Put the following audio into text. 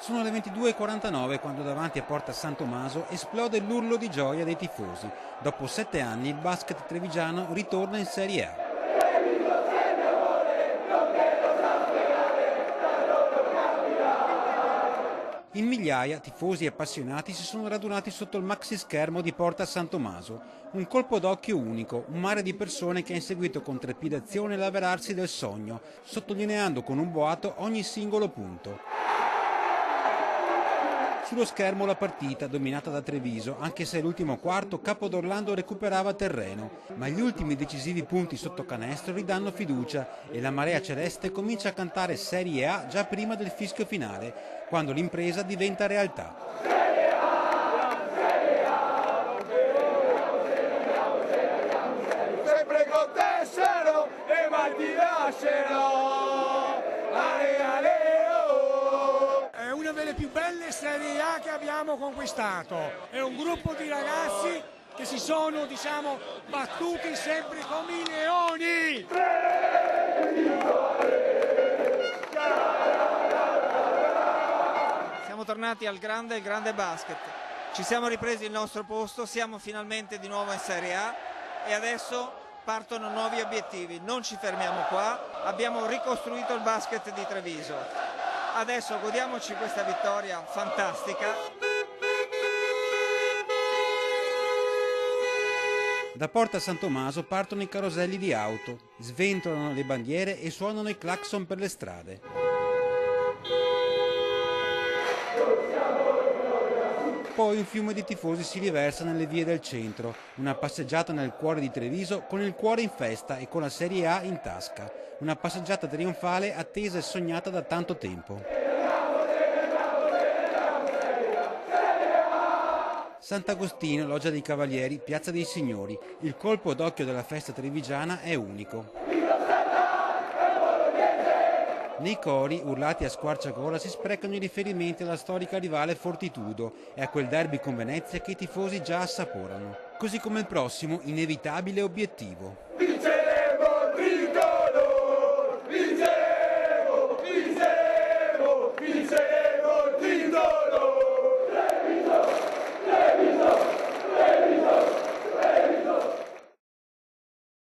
Sono le 22:49 quando davanti a Porta San Tommaso esplode l'urlo di gioia dei tifosi. Dopo 7 anni il basket trevigiano ritorna in Serie A. In migliaia, tifosi e appassionati si sono radunati sotto il maxi schermo di Porta San Tommaso. Un colpo d'occhio unico, un mare di persone che ha inseguito con trepidazione l'avverarsi del sogno, sottolineando con un boato ogni singolo punto. Sullo schermo la partita, dominata da Treviso, anche se all'ultimo quarto Capodorlando recuperava terreno, ma gli ultimi decisivi punti sotto canestro ridanno fiducia e la marea celeste comincia a cantare Serie A già prima del fischio finale, quando l'impresa diventa realtà. Sempre con te sarò e mai ti lascerò. È una delle più belle Serie A che abbiamo conquistato. È un gruppo di ragazzi che si sono, battuti sempre come i leoni. Siamo tornati al grande basket. Ci siamo ripresi il nostro posto, siamo finalmente di nuovo in Serie A e adesso partono nuovi obiettivi. Non ci fermiamo qua, abbiamo ricostruito il basket di Treviso. Adesso godiamoci questa vittoria fantastica. Da Porta San Tommaso partono i caroselli di auto, sventolano le bandiere e suonano i clacson per le strade. Poi un fiume di tifosi si riversa nelle vie del centro, una passeggiata nel cuore di Treviso con il cuore in festa e con la Serie A in tasca. Una passeggiata trionfale attesa e sognata da tanto tempo. Sant'Agostino, Loggia dei Cavalieri, Piazza dei Signori. Il colpo d'occhio della festa trevigiana è unico. Nei cori, urlati a squarciagola, si sprecano i riferimenti alla storica rivale Fortitudo e a quel derby con Venezia che i tifosi già assaporano. Così come il prossimo, inevitabile obiettivo.